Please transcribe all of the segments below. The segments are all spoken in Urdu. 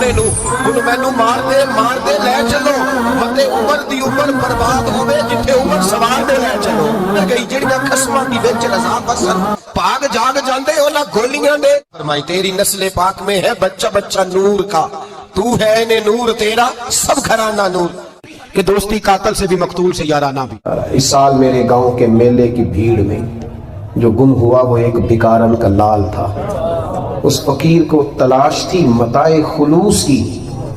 سونے نو ہن مینوں مار دے لے چلو متے عمر دی عمر برباد ہوے جتھے عمر سوار دے لے چلو گئی جڑیاں قسماں دی وچ رضا بسر پاگ جاگ جاندے انہاں گولیاں دے فرمائی تیری نسل پاک میں ہے بچہ بچہ نور کا تو ہے نے نور تیرا سب گھرانہ نور کہ دوستی قاتل سے بھی مقتول سے یارانہ بھی۔ اس سال میرے گاؤں کے میلے کی بھیڑ میں جو گم ہوا وہ ایک بھکارن کا لال تھا۔ اس فقیر کو تلاش تھی متاع خلوص کی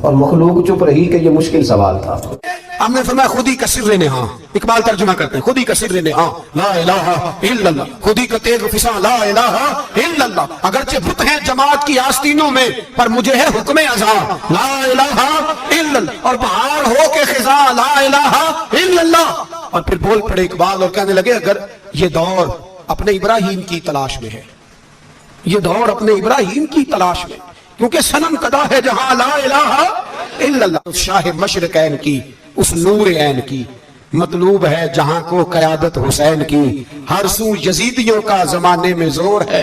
اور مخلوق چپ رہی کہ یہ مشکل سوال تھا۔ ہم نے فرمایا خودی کا سر نہاں، اقبال ترجمہ کرتے ہیں خودی کا سر نہاں لا الہ الا اللہ، خودی کا تیغ فساں لا الہ الا اللہ، اگرچہ بت ہیں جماعت کی آستینوں میں پر مجھے ہے حکم ازاں لا الہ الا اللہ، اور بہار ہو کے خزاں لا الہ الا اللہ۔ اور پھر بول پڑے اقبال اور کہنے لگے اگر یہ دور اپنے ابراہیم کی تلاش میں ہے، یہ دور اپنے ابراہیم کی تلاش میں، کیونکہ صنم کدا ہے جہاں لا الہ الا اللہ، شاہ مشرقین کی اس نور عین کی مطلوب ہے جہاں کو قیادت حسین کی، ہر سو یزیدیوں کا زمانے میں زور ہے،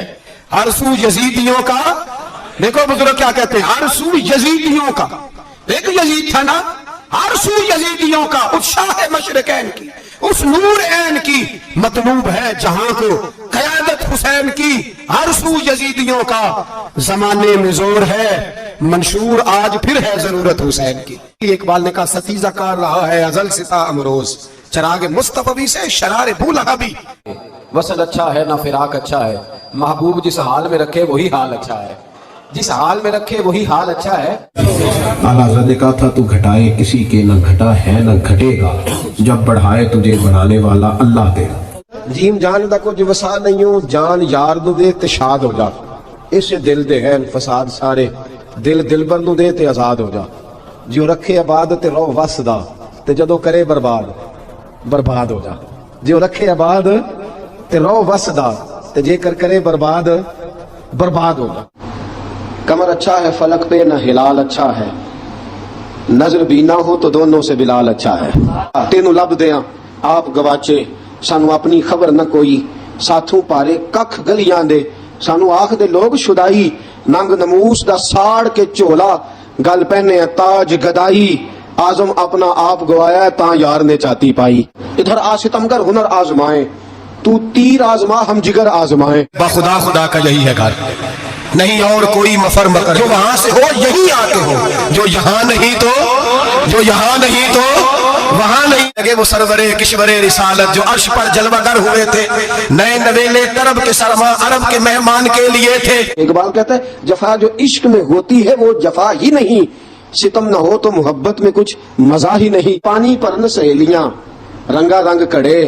ہر سو یزیدیوں کا، دیکھو بزرگ کیا کہتے ہیں، ہر سو یزیدیوں کا، ایک یزید تھا نا، ہر سو یزیدیوں کا، اس شاہ مشرقین کی اس نور عین کی مطلوب ہے جہاں کو قیادت حسین کی، ہر سو یزیدیوں کا زمانے میں زور ہے، منشور آج پھر ہے ضرورت حسین کی۔ اقبال نے کہا ستیزہ کار رہا ہے ازل ستا امروز، چراغ مصطفی سے شرار بھولا بھی، وصل اچھا ہے نہ فراق اچھا ہے، محبوب جس حال میں رکھے وہی حال اچھا ہے، جس حال میں رکھے وہی حال اچھا ہے۔ اعلیٰ حضرت نے کہا تھا تو گھٹائے کسی کے نہ گھٹا ہے نہ گھٹے گا، جب بڑھائے تجھے بڑھانے والا اللہ تیرا۔ جیم جان دا کچھ وسا نہیں ہوں، جان یار نو دے تے شاد ہو جا، اس دل دے ہیں فساد سارے، دل دلبر نو دے تے آزاد ہو جا، جو رکھے آباد تے رو وسدا تے جدو کرے برباد برباد ہو جا، جو رکھے آباد تے رو وسدا تے جے کر کرے برباد برباد ہو جا۔ کمر اچھا ہے فلک پہ نہ ہلال اچھا ہے، نظر بھی نہ ہو تو دونوں سے بلال اچھا ہے، تینوں لب دیاں آپ گواچے سانو اپنی خبر نہ کوئی، ساتھوں پارے ککھ گلیاں دے سانو آخ دے لوگ شدائی، ننگ نموس دا ساڑ کے چولا گل پہنے تاج گدائی، آزم اپنا آپ گوایا تاں یار نے چاہتی پائی، ادھر آستمگر ہنر آزمائیں تو تیر آزما ہم جگر آزمائیں، بخدا خدا کا یہی ہے گھر، نہیں اور کوئی مفر مکر، جو وہاں سے ہو یہی آتے ہو، جو یہاں نہیں تو وہاں نہیں لگے وہ سرور کشور رسالت جو عرش پر جلوہ گر ہوئے تھے، نئے نویلے طرب کے سرما عرب کے مہمان کے لیے تھے۔ اقبال کہتا ہے جفا جو عشق میں ہوتی ہے وہ جفا ہی نہیں، ستم نہ ہو تو محبت میں کچھ مزہ ہی نہیں، پانی پر نہ سہیلیاں رنگا رنگ کڑے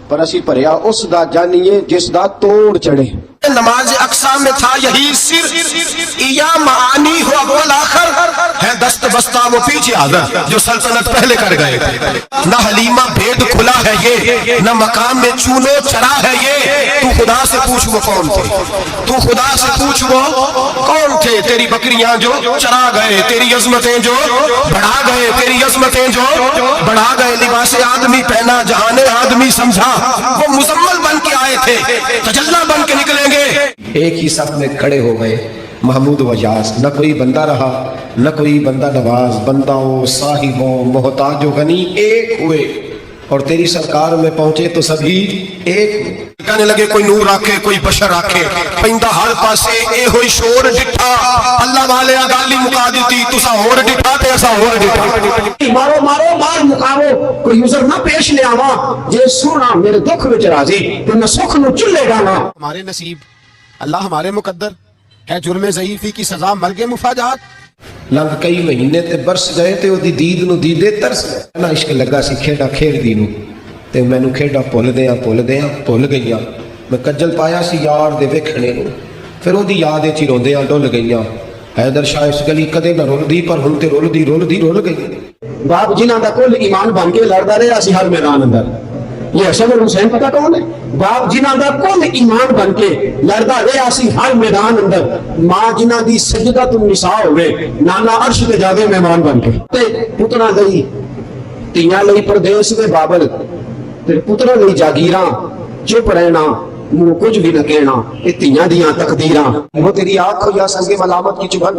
پر اسی پریا اس دا جانیے جس دا توڑ چڑھے۔ نماز اقصا میں تھا یہی سر، یا معانی ہو اول آخر ہے، دست بستہ وہ پیچھے آدھر جو سلطنت پہلے کر گئے تھے، نہ حلیمہ بھید کھلا ہے یہ، نہ مقام میں چونو چرا ہے یہ، تو خدا سے پوچھ وہ کون تھے، تو خدا سے پوچھ وہ کون تھے، تیری بکریاں جو چرا گئے، تیری عظمتیں جو بڑھا گئے، تیری عظمتیں جو بڑھا گئے، لباس آدمی پہنا جہان آدمی سمجھا، وہ مزمل بن کے آئے تھے تجلی بن کے نکلیں گے، ایک ہی صف میں کھڑے ہو گئے محمود و یاس، نہ کوئی بندہ رہا نہ کوئی بندہ نواز، بنداؤں صاحبوں محتاج و غنی ایک ہوئے، اور تیری سرکار میں پہنچے تو سبھی ایک ہوئے۔ کہنے لگے کوئی نور آکھے کوئی بشر آکھے، پیندہ ہر پاسے اے ہوئی شور ڈٹھا، اللہ والے گالی مکا دیتی تسا ہور ڈٹھا تے ایسا ہور ڈٹھا، مارو مارو مار مکاو کوئی عذر نہ پیش لے آواں، جے سونا میرے دکھ وچ راضی تے نہ سکھ نو چلے گانا۔ ہمارے نصیب اللہ ہمارے مقدر ہے، جرم ضعیفی کی سزا مرگ مفاجات، لنگ کئی مہینے تے برس گئے تے او دی دید نو دیدے ترس گئے، نہ عشق لگا سی کھیڈا کھیڈ دی نو تے مینوں کھیڈا بھول گئیاں، میں کجل پایا سی یار دے ویکھنے نو، پھر او دی یاد وچ روندیاں ڈل گئیاں، حیدر شاہ اس گلی کدے نہ رلدی پر ہن تے رل گئی۔ باپ جنہاں دا کل ایمان بن کے لڑدا رہیا سی ہر میدان اندر، یہ حسن اور حسین پتہ کون ہے؟ باپ جنہاں دا کل ایمان بن کے لڑدا رہیا سی ہر میدان اندر، ماں جنہاں دی سجدۃ النساء ہوئے، نانا عرش تے جاوے مہمان بن کے، تے پتراں لئی تیاں لئی پردیس دے بابل، تے پتراں لئی جاگیراں، چپ رہنا منہ کچھ بھی نہ کہنا، یہ تیاں دیاں تقدیراں، وہ تیری آنکھ ہو یا سنگ ملامت کی چبھن،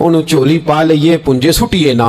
ਉਹਨੂੰ ਝੋਲੀ ਪਾ ਲਈਏ ਪੁੰਜੇ ਸੁੱਟੀਏ ਨਾ,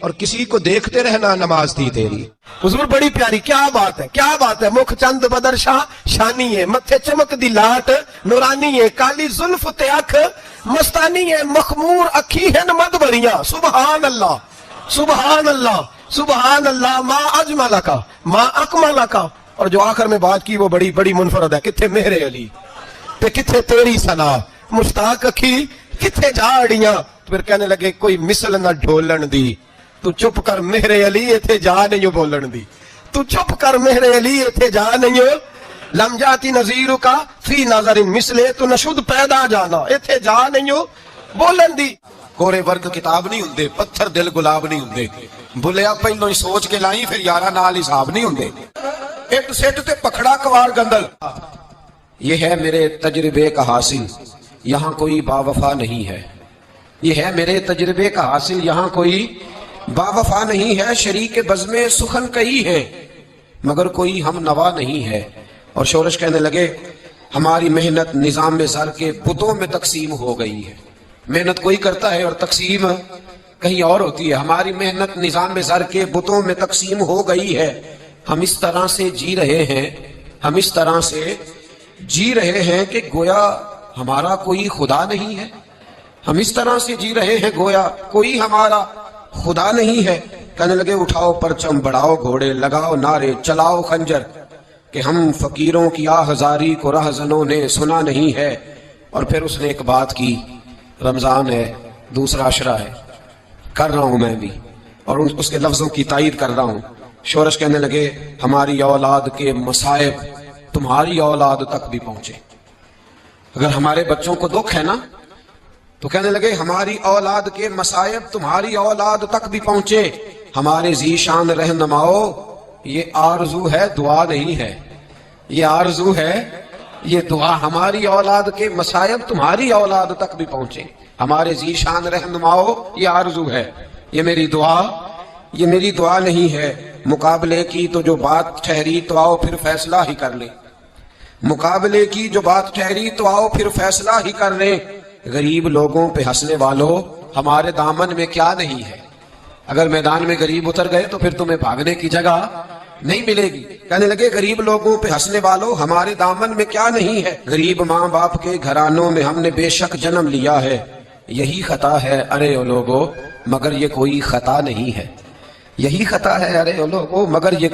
اور کسی کو دیکھتے رہنا نماز تھی تیری۔ حضور بڑی پیاری، کیا بات ہے، کیا بات ہے۔ مکھ چند بدر شاہ شانی ہے، متھے چمک دی لاٹ نورانی ہے، کالی زلف تے اکھ مستانی ہے، مخمور اکھی ہیں مدبریاں۔ سبحان اللہ سبحان اللہ سبحان اللہ، ما اجمل کا ما اکمل کا۔ اور جو آخر میں بات کی وہ بڑی بڑی منفرد ہے، کتھے میرے علی تے کتھے تیری ثنا، مشتاق اکھی کتھے جاڑیاں۔ پھر کہنے لگے کوئی مثل نہ ڈھولن دی، تو چپ کر میرے علی ایتھے جا نہیں بولن دی، تو چپ کر میرے علی ایتھے جا نہیں لم جاتی نظیر کا فی نظر مثلے، تو نشد پیدا جانا ایتھے جا نہیں بولن دی۔ کورے ورگ کتاب نہیں ہوندے، پتھر دل گلاب نہیں ہوندے، بھلیا پہلو ہی سوچ کے لائی پھر یارہ نال حساب نہیں ہوندے۔ ایک سیٹ تے پکھڑا کوار گندل، یہ ہے میرے تجربے کا حاصل، یہاں کوئی با وفا نہیں ہے۔ یہ ہے میرے تجربے کا حاصل، یہاں کوئی با وفا نہیں ہے۔ شریک بزم سخن کئی ہے مگر کوئی ہم نوا نہیں ہے۔ اور شورش کہنے لگے ہماری محنت نظام میں سر کے بتوں میں تقسیم ہو گئی ہے۔ محنت کوئی کرتا ہے اور تقسیم کہیں اور ہوتی ہے، ہماری محنت نظام میں سر کے بتوں میں تقسیم ہو گئی ہے۔ ہم اس طرح سے جی رہے ہیں، ہم اس طرح سے جی رہے ہیں کہ گویا ہمارا کوئی خدا نہیں ہے۔ ہم اس طرح سے جی رہے ہیں گویا کوئی ہمارا خدا نہیں ہے۔ کہنے لگے اٹھاؤ پرچم، بڑھاؤ گھوڑے، لگاؤ نعرے، چلاؤ خنجر، کہ ہم فقیروں کی آہزاری کو رہزنوں نے سنا نہیں ہے۔ اور پھر اس نے ایک بات کی، رمضان ہے، دوسرا عشرہ ہے، کر رہا ہوں میں بھی، اور اس کے لفظوں کی تائید کر رہا ہوں۔ شورش کہنے لگے ہماری اولاد کے مصائب تمہاری اولاد تک بھی پہنچے۔ اگر ہمارے بچوں کو دکھ ہے نا تو کہنے لگے ہماری اولاد کے مصائب تمہاری اولاد تک بھی پہنچے۔ ہمارے ذیشان رہنماؤ، یہ آرزو ہے، دعا نہیں ہے، یہ آرزو ہے، یہ دعا۔ ہماری اولاد کے مصائب تمہاری اولاد تک بھی پہنچے، ہمارے ذیشان رہنماؤ، یہ آرزو ہے، یہ میری دعا، یہ میری دعا نہیں ہے۔ مقابلے کی تو جو بات ٹھہری تو آؤ پھر فیصلہ ہی کر لیں، مقابلے کی جو بات ٹھہری تو آؤ پھر فیصلہ ہی کر لیں۔ غریب لوگوں پہ ہنسنے والوں، ہمارے دامن میں کیا نہیں ہے؟ اگر میدان میں غریب اتر گئے تو پھر تمہیں بھاگنے کی جگہ نہیں ملے گی۔ کہنے لگے غریب لوگوں پہ ہنسنے والوں، ہمارے دامن میں کیا نہیں ہے؟ غریب ماں باپ کے گھرانوں میں ہم نے بے شک جنم لیا ہے، یہی خطا ہے ارے او لوگو مگر یہ کوئی خطا نہیں ہے، یہی خطا ہے ارے او لوگو مگر یہ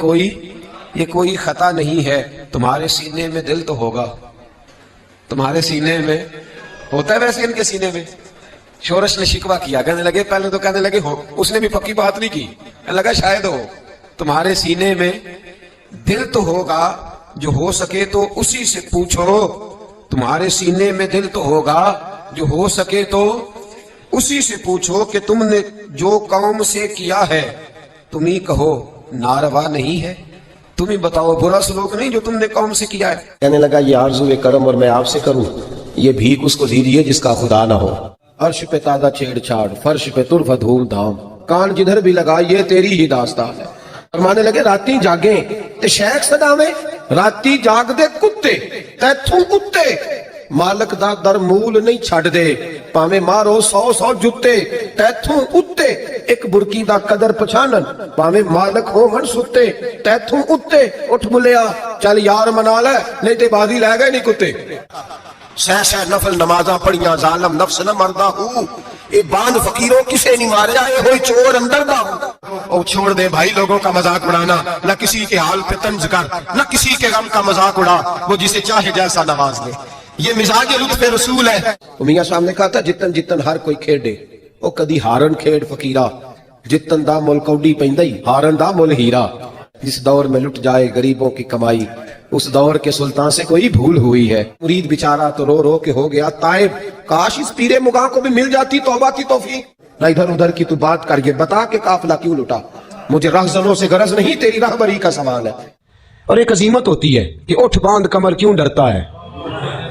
کوئی خطا نہیں ہے۔ تمہارے سینے میں دل تو ہوگا، تمہارے سینے میں ہوتا ہے ویسے ان کے سینے میں۔ شورش نے شکوہ کیا، کہنے لگے پہلے تو کہنے لگے ہو، اس نے بھی پکی بات نہیں کی، کہنے لگا شاید ہو، تمہارے سینے میں دل تو ہوگا، جو ہو سکے تو اسی سے پوچھو۔ تمہارے سینے میں دل تو ہوگا، جو ہو سکے تو اسی سے پوچھو کہ تم نے جو قوم سے کیا ہے تم ہی کہو ناروا نہیں ہے، تم ہی بتاؤ برا سلوک نہیں جو تم نے قوم سے کیا ہے۔ کہنے لگا یہ آرزو کرم اور میں آپ سے کروں، یہ بھیک اس کو دیجیے جس کا خدا نہ ہو۔ عرش پہ تازہ چھیڑ چھاڑ، فرش پہ طرف دھوم دھام، کان جدھر بھی لگا یہ تیری ہی داستان ہے۔ فرمانے لگے راتی جاگیں تے شیخ صداویں، راتی جاگ دے کتے تیتھوں کتے، مالک دا در مول نہیں چھڑ دے، پاویں مارو 100 جتے تیتھوں اتے، ایک برکی دا قدر پچھانن پاویں مالک ہو من ستے تیتھوں اتے۔ اٹھ بلیا چل یار منا لے نہیں تے بازی لے گئے نہیں کتے۔ سہ نفل نمازاں پڑھیاں ظالم نفس نہ مردا ہوں، اے باندھ فقیروں کسے نہیں ماریا، اے ہوئی چور اندر دا ہوں۔ او چھوڑ دے بھائی لوگوں کا مذاق اڑانا، نہ کسی کے حال پہ طنز کر، نہ کسی کے غم کا مذاق اڑا، وہ جسے چاہے جیسا نواز دے، یہ مزاج لطف رسول ہے۔ میاں صاحب نے کہا تھا جتن ہر کوئی کھیڈے، او کدی ہارن کھیڈ فقیرہ، جتن دا مل کوڈی پیندی ہارن دا مل ہیرا۔ جس دور میں لٹ جائے غریبوں کی کمائی، اس دور کے سلطان سے کوئی بھول ہوئی ہے۔ مرید بیچارہ تو رو رو کے ہو گیا تائب، کاش اس پیرے مغاں کو بھی مل جاتی توبہ کی توفیق۔ نہ ادھر ادھر کی تو بات کر، یہ بتا کہ قافلہ کیوں لٹا، مجھے رہزنوں سے غرض نہیں، تیری راہبری کا سوال ہے۔ اور ایک عظیمت ہوتی ہے کہ اٹھ باندھ کمر کیوں ڈرتا ہے،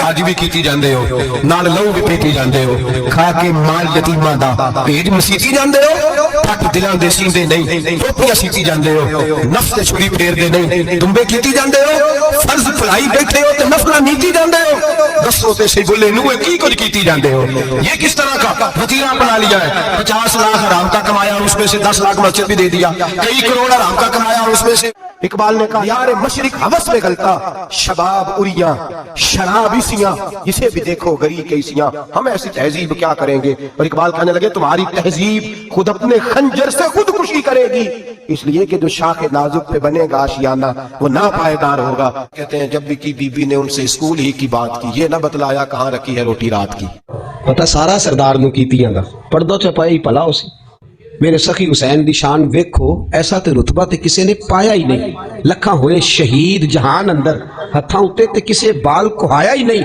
ਅੱਜ ਵੀ ਕੀਤੀ ਜਾਂਦੇ ਹੋ, ਨਾਲ ਲਹੂ ਵੀ ਪੀਤੀ ਜਾਂਦੇ ਹੋ, ਖਾ ਕੇ ਮਾਲ ਯਤੀਮਾਂ ਦਾ ਭੇਜ ਮਸੀਤੀ ਜਾਂਦੇ ਹੋ, ਫੱਟ ਦਿਲਾਂ ਦੇ ਸੀਂਦੇ ਨਹੀਂ, ਟੋਪੀਆਂ ਸੀਤੀ ਜਾਂਦੇ ਹੋ, ਨਫਸ ਤੇ ਛੁਰੀ ਫੇਰਦੇ ਨਹੀਂ, ਦੁੰਬੇ ਕੀਤੀ ਜਾਂਦੇ ਹੋ, ਫਰਜ਼ ਭਲਾਈ ਬੈਠੇ ਹੋ ਤੇ ਨਫਲਾਂ ਨੀਤੀ ਜਾਂਦੇ ਹੋ। ਦੱਸੋ ਤੇ ਸਹੀ ਬੋਲੇ ਨੂੰ ਕੀ ਕੁਝ ਕੀਤੀ ਜਾਂਦੇ ਹੋ। یہ کس طرح کا وتیرہ بنا لیا ہے؟ 50 لاکھ حرام کا کمایا اور اس میں سے 10 لاکھ مسجد بھی دے دیا، کئی کروڑ حرام کا کمایا اور اس میں سے اقبال نے کہا یار مشرق ہوس میں غلطہ شباب اریاں شراب اسیاں جسے بھی دیکھو گری کیسیاں، ہم ایسی تہذیب کیا کریں گے۔ اور اقبال کہنے لگے تمہاری تہذیب خود اپنے خنجر سے خودکشی کرے گی، اس لیے کہ جو شاخ نازک پہ بنے گا آشیانہ وہ ناپائیدار ہوگا۔ کہتے ہیں جب بھی کی بی بی نے ان سے اسکول ہی کی بات کی، یہ نہ بتلایا کہاں رکھی ہے روٹی رات کی۔ پتہ سارا سردار نو کیتیاں دا پردو چپائی پلا اسی۔ میرے سخی حسین دی شان ویکھو، ایسا تے رتبہ تے کسے نے پایا ہی نہیں، لکھاں ہوئے شہید جہان اندر، ہتھاں اتے تے کسے بال کھایا ہی نہیں،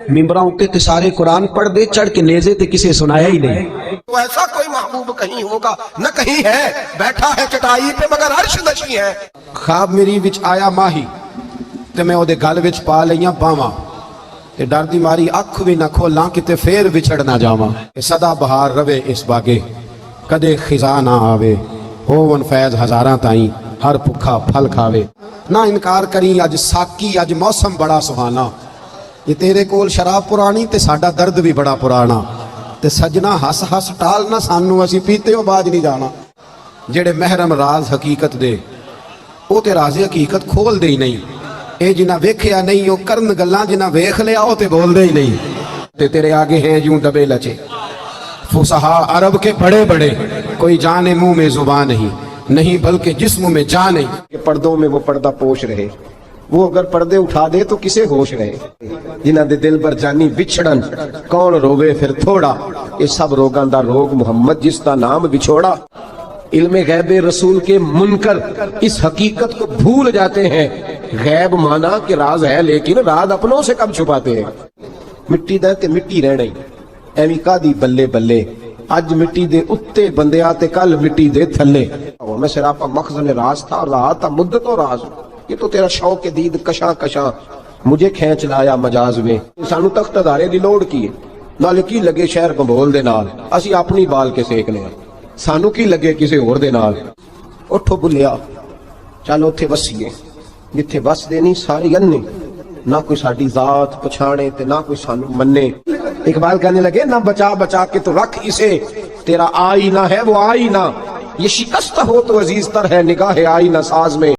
ممبراں اتے تے سارے قرآن پڑھ دے، چڑھ کے نیزے تے کسے سنایا ہی نہیں۔ تو ایسا کوئی محبوب کہیں ہوگا نہ کہیں ہے، بیٹھا ہے چٹائی پہ مگر عرش نشیں ہے۔ خواب میری وچ آیا ماہی تے میں او دے گل وچ پا لئیاں باواں، تے ڈر دی ماری اکھ وی نہ کھولاں کتے پھر وچھڑ نہ جاواں۔ سدا بہار روے اس باغے کدے خزاں نہ آوے، ہون فیض ہزاراں تائیں ہر بھکھا پھل کھاوے۔ نہ انکار کری اج ساکی اج موسم بڑا سہانا، یہ تیرے کول شراب پرانی تے ساڈا درد بھی بڑا پرانا، تے سجنا ہس ہس ٹال نہ سانو اسی پیتے ہو باج نہیں جانا۔ جڑے محرم راز حقیقت دے او تے راز حقیقت کھول دے ہی نہیں، اے جنہ ویکھیا نہیں او کرن گلاں جنہ ویکھ لیا او تے بول دے ہی نہیں۔ تے تیرے آگے ہیں یوں دبے لچے فصحا عرب کے بڑے بڑے، کوئی جانے منہ میں زبان نہیں بلکہ جسم میں جان نہیں۔ کہ پردوں میں وہ پردہ پوش رہے، وہ اگر پردے اٹھا دے تو کسے ہوش رہے۔ جنہ دے دل بر جانی بچھڑن کون روے پھر تھوڑا، یہ سب روگاں دا روگ محمد جس دا نام بچھوڑا۔ علم غیب رسول کے منکر اس حقیقت کو بھول جاتے ہیں، غیب مانا کہ راز ہے لیکن راز اپنوں سے کب چھپاتے ہیں۔ مٹی دے تے مٹی رہنا ہی ایویں کادی بلے بلے، اج مٹی دے اتے بندے آتے کل مٹی دے تھلے۔ میں سراپا مخزن راز تھا رہا تھا مدت و راز، یہ تو تیرا شوق دید کشاں کشاں مجھے کھینچ لایا مجاز میں۔ سانو تخت ادارے دی لوڑ کی ہے، نال کی لگے شہر گمبول دے نال، اسی اپنی بال کے سیک لیا، سانو کی لگے کسے اور دے نال۔ اٹھو بلیا چل اوتھے وسیے جتھے بس دینی ساری انے، نہ کوئی ساڈی ذات پچھانے تے نہ کوئی سانو منے۔ اقبال کہنے لگے نہ بچا بچا کے تو رکھ اسے، تیرا آئینہ ہے وہ آئینہ، یہ شکست ہو تو عزیز تر ہے نگاہ آئینہ ساز میں۔